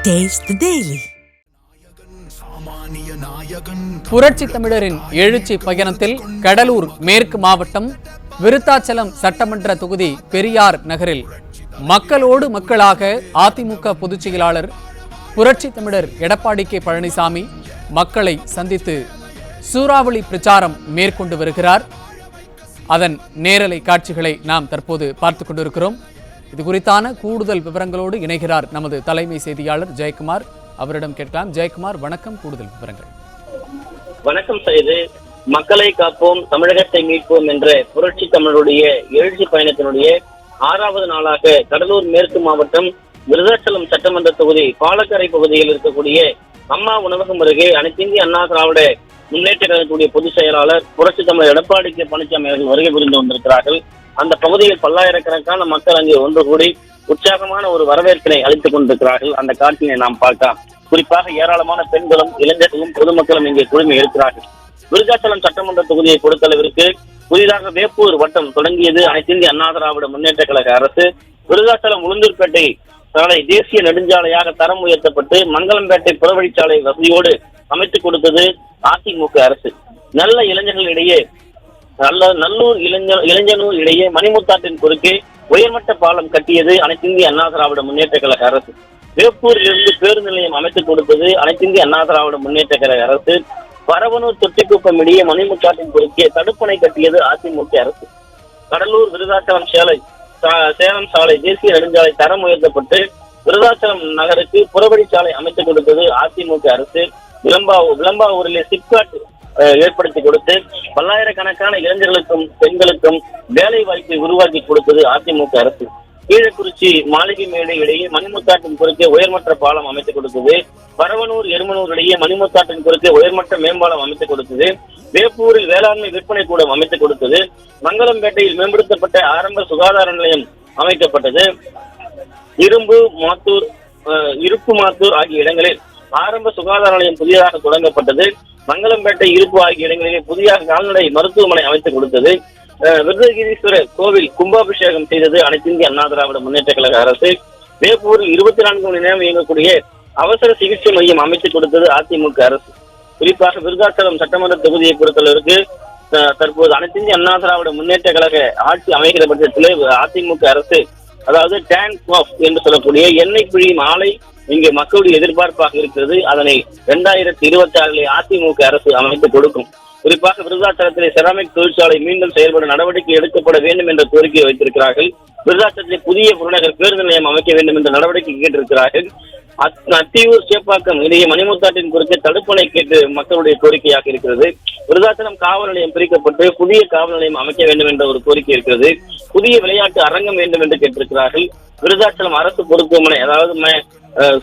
Taste the Daily. புரட்சி தமிழரின் எழுச்சி பயணத்தில் கடலூர் மேற்கு மாவட்டம் விருத்தாச்சலம் சட்டமன்ற தொகுதி பெரியார் நகரில் மக்களோடு மக்களாக அதிமுக பொதுச் செயலாளர் புரட்சி தமிழர் எடப்பாடி கே பழனிசாமி மக்களை சந்தித்து சூறாவளி பிரச்சாரம் மேற்கொண்டு வருகிறார். அதன் நேரலை காட்சிகளை நாம் தற்போது பார்த்துக் கொண்டிருக்கிறோம். இது குறித்தான கூடுதல் விவரங்களோடு இணைகிறார் நமது தலைமை செய்தியாளர் ஜெயக்குமார். அவரிடம் கேட்கலாம். ஜெயக்குமார், வணக்கம். கூடுதல் விவரங்கள். வணக்கம் செய்து மக்களை காப்போம் தமிழகத்தை மீட்போம் என்ற புரட்சி தமிழருடைய எழுச்சி பயணத்தினுடைய 6வது நாளாக கடலூர் மேற்கு மாவட்டம் விருதாச்சலம் சட்டமன்ற தொகுதி பாலக்கரை பகுதியில் இருக்கக்கூடிய அம்மா உணவகம் அருகே அனைத்திந்திய அண்ணா திராவிட முன்னேற்ற கழகத்துடைய பொதுச் செயலாளர் புரட்சி தமிழர் எடப்பாடி கே பழனிசாமி அவர்கள் வருகை புரிந்து வந்திருக்கிறார்கள். அந்த பகுதியில் பல்லாயிரக்கணக்கான மக்கள் அங்கே ஒன்று கூடி உற்சாகமான ஒரு வரவேற்பினை அளித்துக் கொண்டிருக்கிறார்கள். அந்த காட்சியை நாம் பார்க்கலாம். குறிப்பாக ஏராளமான பெண்களும் இளைஞர்களும் பொதுமக்களும் இங்கே குழுமி இருக்கிறார்கள். விருதாச்சலம் சட்டமன்ற தொகுதியை பொறுத்தளவிற்கு புதிதாக வேப்பூர் வட்டம் தொடங்கியது அனைத்திந்திய அண்ணா திராவிட முன்னேற்ற கழக அரசு. விருதாச்சலம் உளுந்தூர்பேட்டை சாலை தேசிய நெடுஞ்சாலையாக தரம் உயர்த்தப்பட்டு மங்களம்பேட்டை புறவழிச்சாலை வசதியோடு அமைத்துக் கொடுத்தது அதிமுக அரசு. நல்ல இளைஞர்களிடையே நல்லூர் இளைஞனூர் இடையே மணிமுத்தாற்றின் குறுக்கே உயர்மட்ட பாலம் கட்டியது அனைத்திந்திய அண்ணா திராவிட முன்னேற்ற கழக அரசு. வேப்பூரிலிருந்து பேருந்து நிலையம் அமைத்துக் கொடுத்தது அனைத்திந்திய அண்ணா திராவிட முன்னேற்ற கழக அரசு. பரவனூர் தொட்டிக்குப்பம் இடையே மணிமுத்தாற்றின் குறுக்கே தடுப்பணை கட்டியது அதிமுக அரசு. கடலூர் விருதாச்சலம் சேலம் சாலை தேசிய நெடுஞ்சாலை தரம் உயர்த்தப்பட்டு விருதாச்சலம் நகருக்கு புறவழிச்சாலை அமைத்துக் கொடுத்தது அதிமுக அரசு. விளம்பாவூரிலே சிப்காட் ஏற்படுத்தி கொடுத்து பல்லாயிரக்கணக்கான இளைஞர்களுக்கும் பெண்களுக்கும் வேலை வாய்ப்பை உருவாக்கி கொடுத்தது அதிமுக அரசு. கீழக்குறிச்சி மாளிகை மேடை இடையே மணிமுத்தாற்றின் குறுக்கே உயர்மட்ட பாலம் அமைத்துக் கொடுத்தது. பரவனூர் எருமனூர் இடையே மணிமுத்தாற்றின் குறுக்கே உயர்மட்ட மேம்பாலம் அமைத்துக் கொடுத்தது. வேப்பூரில் வேளாண்மை விற்பனை கூடம் அமைத்துக் கொடுத்தது. மங்களம்பேட்டையில் மேம்படுத்தப்பட்ட ஆரம்ப சுகாதார நிலையம் அமைக்கப்பட்டது. இருப்பு மாத்தூர் ஆகிய இடங்களில் ஆரம்ப சுகாதார நிலையம் புதியதாக தொடங்கப்பட்டது. மங்களம்பேட்டை இருப்பு ஆகிய இடங்களிலே புதியாக கால்நடை மருத்துவமனை அமைத்துக் கொடுத்தது. விருதகிரீஸ்வரர் கோவில் கும்பாபிஷேகம் செய்தது அனைத்திந்திய அண்ணா திராவிட முன்னேற்ற கழக அரசு. வேப்பூரில் 24 மணி நேரம் இயங்கக்கூடிய அவசர சிகிச்சை மையம் அமைத்துக் கொடுத்தது அதிமுக அரசு. குறிப்பாக விருதாச்சலம் சட்டமன்ற தொகுதியை பொறுத்தளவிற்கு தற்போது அனைத்திந்திய அண்ணா திராவிட முன்னேற்ற கழக ஆட்சி அமைகிற பட்சத்திலே அதிமுக அரசு, அதாவது டேங்க் ஆஃப் என்று சொல்லக்கூடிய எண்ணெய் பிழியும் ஆலை இங்கு மக்களுடைய எதிர்பார்ப்பாக இருக்கிறது. அதனை 2026 அதிமுக அரசு அமைத்து கொடுக்கும். குறிப்பாக விருதாச்சலத்திலே செராமிக் தொழிற்சாலை மீண்டும் செயல்பட நடவடிக்கை எடுக்கப்பட வேண்டும் என்ற கோரிக்கையை வைத்திருக்கிறார்கள். விருதாச்சலத்திலே புதிய புறநகர் பேருந்து நிலையம் அமைக்க வேண்டும் என்ற நடவடிக்கை கேட்டிருக்கிறார்கள். அத்தியூர் சேப்பாக்கம் இடையே மணிமுத்தாற்றின் குறுக்கே தடுப்பணை கேட்டு மக்களுடைய கோரிக்கையாக இருக்கிறது. விருதாச்சலம் காவல் நிலையம் பிரிக்கப்பட்டு புதிய காவல் நிலையம் அமைக்க வேண்டும் என்ற ஒரு கோரிக்கை இருக்கிறது. புதிய விளையாட்டு அரங்கம் வேண்டும் என்று கேட்டிருக்கிறார்கள். விருதாச்சலம் அரசு மருத்துவமனை, அதாவது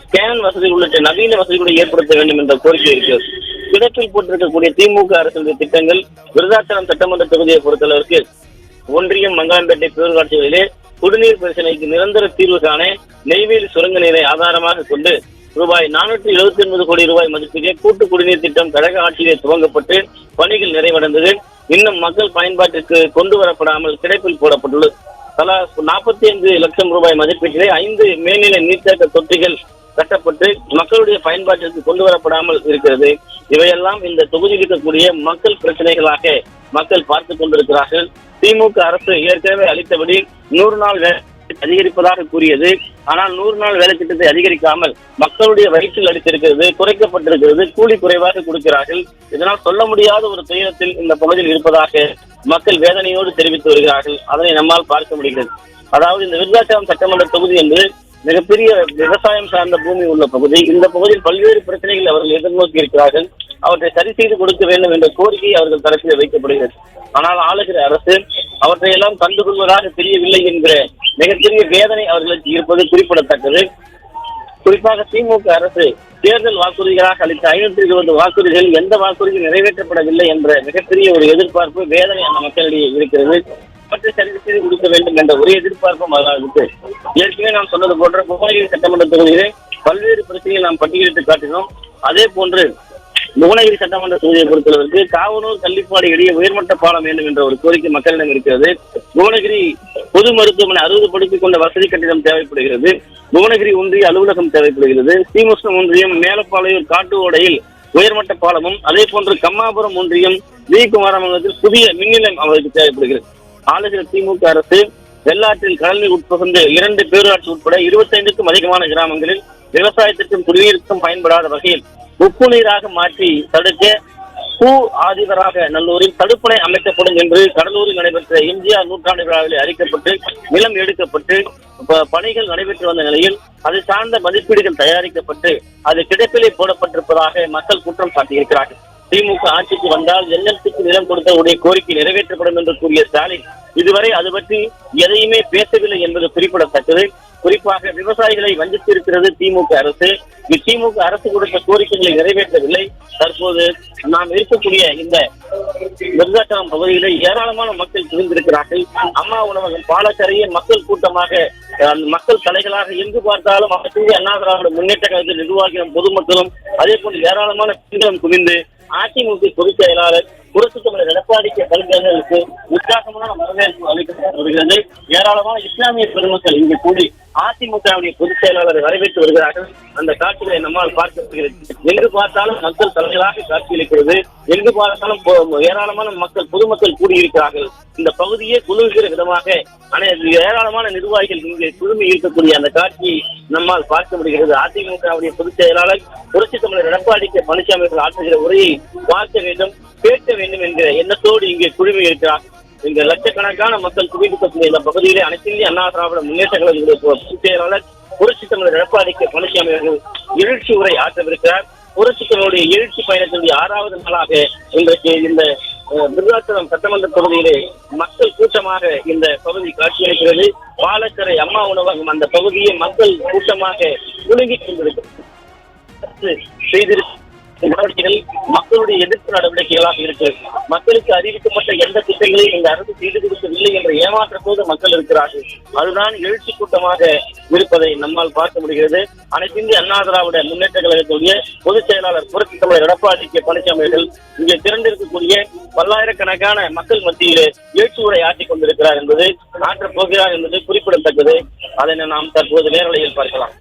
ஸ்கேன் வசதி உள்ளிட்ட நவீன வசதிகளை ஏற்படுத்த வேண்டும் என்ற கோரிக்கை இருக்கிறது. கிடப்பில் போட்டிருக்கக்கூடிய திமுக அரசுடைய திட்டங்கள் விருதாச்சலம் சட்டமன்ற தொகுதியை பொறுத்தளவிற்கு ஒன்றியம் மங்களம்பேட்டை பேரூராட்சிகளிலே குடிநீர் பிரச்சனைக்கு நிரந்தர தீர்வு காண நெய்வேலி சுரங்க நீரை ஆதாரமாக கொண்டு ரூபாய் 479 கோடி ரூபாய் மதிப்பிலே கூட்டு குடிநீர் திட்டம் கழக ஆட்சியிலே துவங்கப்பட்டு பணிகள் நிறைவடைந்தது. இன்னும் மக்கள் பயன்பாட்டிற்கு கொண்டு வரப்படாமல் கிடப்பில் போடப்பட்டுள்ளது. தலா 45 லட்சம் ரூபாய் மதிப்பீட்டிலே 5 மேல்நிலை நீர்த்தேக்க தொட்டிகள் கட்டப்பட்டு மக்களுடைய பயன்பாட்டிற்கு கொண்டு வரப்படாமல் இருக்கிறது. இவையெல்லாம் இந்த தொகுதியில் இருக்கக்கூடிய மக்கள் பிரச்சனைகளாக மக்கள் பார்த்துக் கொண்டிருக்கிறார்கள். திமுக அரசு ஏற்கனவே அளித்தபடி 100 நாள் வேலை அதிகரிப்பதாக கூறியது. ஆனால் 100 நாள் வேலை திட்டத்தை அதிகரிக்காமல் மக்களுடைய வயிற்றில் அடித்திருக்கிறது, குறைக்கப்பட்டிருக்கிறது, கூலி குறைவாக கொடுக்கிறார்கள். இதனால் சொல்ல முடியாத ஒரு துயரத்தில் இந்த பகுதியில் இருப்பதாக மக்கள் வேதனையோடு தெரிவித்து வருகிறார்கள். அதனை நம்மால் பார்க்க முடிகிறது. அதாவது இந்த விருதாச்சலம் சட்டமன்ற தொகுதி என்பது மிகப்பெரிய விவசாயம் சார்ந்த பூமி உள்ள பகுதி. இந்த பகுதியில் பல்வேறு பிரச்சனைகள் அவர்கள் எதிர்நோக்கி இருக்கிறார்கள். அவற்றை சரி செய்து கொடுக்க வேண்டும் என்ற கோரிக்கை அவர்கள் தரப்பில் வைக்கப்படுகிறது. ஆனால் ஆளுகிற அரசு அவற்றையெல்லாம் கண்டுகொள்வதாக தெரியவில்லை என்கிற மிகப்பெரிய வேதனை அவர்களுக்கு இருப்பது குறிப்பிடத்தக்கது. குறிப்பாக திமுக அரசு தேர்தல் வாக்குறுதிகளாக அளித்த 520 வாக்குறுதிகள் எந்த வாக்குறுதியும் நிறைவேற்றப்படவில்லை என்ற மிகப்பெரிய ஒரு எதிர்பார்ப்பு, வேதனை அந்த மக்களிடையே இருக்கிறது. அவற்றை சரி செய்து கொடுக்க வேண்டும் என்ற ஒரே எதிர்பார்ப்பும் அவர்களுக்கு. ஏற்கனவே நாம் சொன்னது போன்ற புவனகிரி சட்டமன்ற தொகுதியிலே பல்வேறு பிரச்சனைகள் நாம் பட்டியலிட்டு காட்டினோம். அதே போன்று புவனகிரி சட்டமன்ற தொகுதியை பொறுத்தளவிற்கு காவனூர் கள்ளிப்பாடி இடையே உயர்மட்ட பாலம் வேண்டும் என்ற ஒரு கோரிக்கை மக்களிடம் இருக்கிறது. புவனகிரி பொது மருத்துவமனை 60 படுக்கை கொண்ட வசதி கட்டிடம் தேவைப்படுகிறது. புவனகிரி ஒன்றிய அலுவலகம் தேவைப்படுகிறது. ஸ்ரீமுஷ்ணம் ஒன்றியம் மேலப்பாளையூர் காட்டு ஓடையில் உயர்மட்ட பாலமும், அதே போன்று கம்மாபுரம் ஒன்றியம் வி குமாரமங்கலத்தில் புதிய மின் நிலையம் அவருக்கு தேவைப்படுகிறது. ஆளுகிற திமுக அரசு வெள்ளாற்றில் கடல்நீர் உட்புகுந்து 2 பேரூராட்சி உட்பட 25க்கும் அதிகமான கிராமங்களில் விவசாயத்திற்கும் குடிநீருக்கும் பயன்படாத வகையில் உப்பு நீராக மாற்றி தடுக்க பூ ஆதிவராக நல்லூரில் தடுப்பணை அமைக்கப்படும் என்று கடலூரில் நடைபெற்ற எம்ஜிஆர் நூற்றாண்டு விழாவில் அறிக்கப்பட்டு நிலம் எடுக்கப்பட்டு பணிகள் நடைபெற்று வந்த நிலையில் அது சார்ந்த மதிப்பீடுகள் தயாரிக்கப்பட்டு அது கிடப்பிலே போடப்பட்டிருப்பதாக மக்கள் குற்றம் சாட்டியிருக்கிறார்கள். திமுக ஆட்சிக்கு வந்தால் என்எல்சிக்கு நிலம் கொடுத்தவுடைய கோரிக்கை நிறைவேற்றப்படும் என்று கூறிய ஸ்டாலின் இதுவரை அது பற்றி எதையுமே பேசவில்லை என்பது குறிப்பிடத்தக்கது. குறிப்பாக விவசாயிகளை வஞ்சித்திருக்கிறது திமுக அரசு. திமுக அரசு கொடுத்த கோரிக்கைகளை நிறைவேற்றவில்லை. தற்போது நாம் இருக்கக்கூடிய இந்த விருதாச்சலம் பகுதியில ஏராளமான மக்கள் குவிந்திருக்கிறார்கள். அம்மா உணவகம் பாலக்கரையே மக்கள் கூட்டமாக மக்கள் தலைகளாக எங்கு பார்த்தாலும் அண்ணா திராவிட முன்னேற்ற கழகத்தில் நிர்வாகிகளும் பொதுமக்களும் அதே போன்று ஏராளமான பெண்களும் குவிந்து அதிமுக பொதுச் செயலாளர் புரட்சி தமிழர் எடப்பாடி கே பழனிசாமிக்கு உற்சாகமான வரவேற்பு அளிக்கப்பட்டு வருகிறது. ஏராளமான இஸ்லாமிய பெருமக்கள் இங்கு கூடி அதிமுகவுடைய பொதுச் செயலாளரை வரவேற்று வருகிறார்கள். அந்த காட்சிகளை நம்மால் பார்க்க முடிகிறது. எங்கு பார்த்தாலும் மக்கள் தலைகளாக காட்சியளிக்கிறது. எங்கு பார்த்தாலும் ஏராளமான மக்கள் பொதுமக்கள் கூடியிருக்கிறார்கள். இந்த பகுதியே குழுகிற விதமாக ஏராளமான நிர்வாகிகள் இங்கே குழுமி இருக்கக்கூடிய அந்த காட்சியை நம்மால் பார்க்க முடிகிறது. அதிமுகவுடைய பொதுச் செயலாளர் புரட்சி தமிழர் எடப்பாடி கே பழனிசாமி ஆற்றுகிற உரையை பார்க்க வேண்டும், கேட்க வேண்டும் என்கிற எண்ணத்தோடு இங்கே குழுமி இருக்கிறார். இங்க லட்சக்கணக்கான மக்கள் குவிந்திருக்கக்கூடிய இந்த பகுதியிலே அனைத்து இந்திய அண்ணா திராவிட முன்னேற்ற கழகத்தினுடைய பொதுச் செயலாளர் புரட்சி தமிழர் எடப்பாடி கே பழனிசாமி அவர்கள் எழுச்சி உரை ஆற்றவிருக்கிறார். புரட்சி தமிழுடைய எழுச்சி பயணத்தினுடைய 6வது நாளாக இன்றைக்கு இந்த விருதாச்சலம் சட்டமன்ற தொகுதியிலே மக்கள் கூட்டமாக இந்த பகுதி காட்சியளிக்கிறது. பாலக்கரை அம்மா உணவகம் அந்த பகுதியை மக்கள் கூட்டமாக குலுங்கிக் கொண்டிருக்கிறது. செய்திருக்கும் நடவடிக்கைகள் மக்களுடைய எதிர்ப்பு நடவடிக்கைகளாக இருக்கிறது. மக்களுக்கு அறிவிக்கப்பட்ட எந்த திட்டங்களையும் இந்த அரசு செய்து கொடுக்கவில்லை என்ற ஏமாற்றத்தோடு மக்கள் இருக்கிறார்கள். அதுதான் எழுச்சி கூட்டமாக இருப்பதை நம்மால் பார்க்க முடிகிறது. அனைத்து இந்திய அண்ணா திராவிட முன்னேற்ற கழகத்துடைய பொதுச் செயலாளர் புரட்சி தமிழர் எடப்பாடி கே பழனிசாமி அவர்கள் இங்கே திரண்டிருக்கக்கூடிய பல்லாயிரக்கணக்கான மக்கள் மத்தியிலே எழுச்சி உரை ஆற்றிக் கொண்டிருக்கிறார் என்பது ஆற்றப் போகிறார் என்பது குறிப்பிடத்தக்கது. அதனை நாம் தற்போது நேரலையில் பார்க்கலாம்.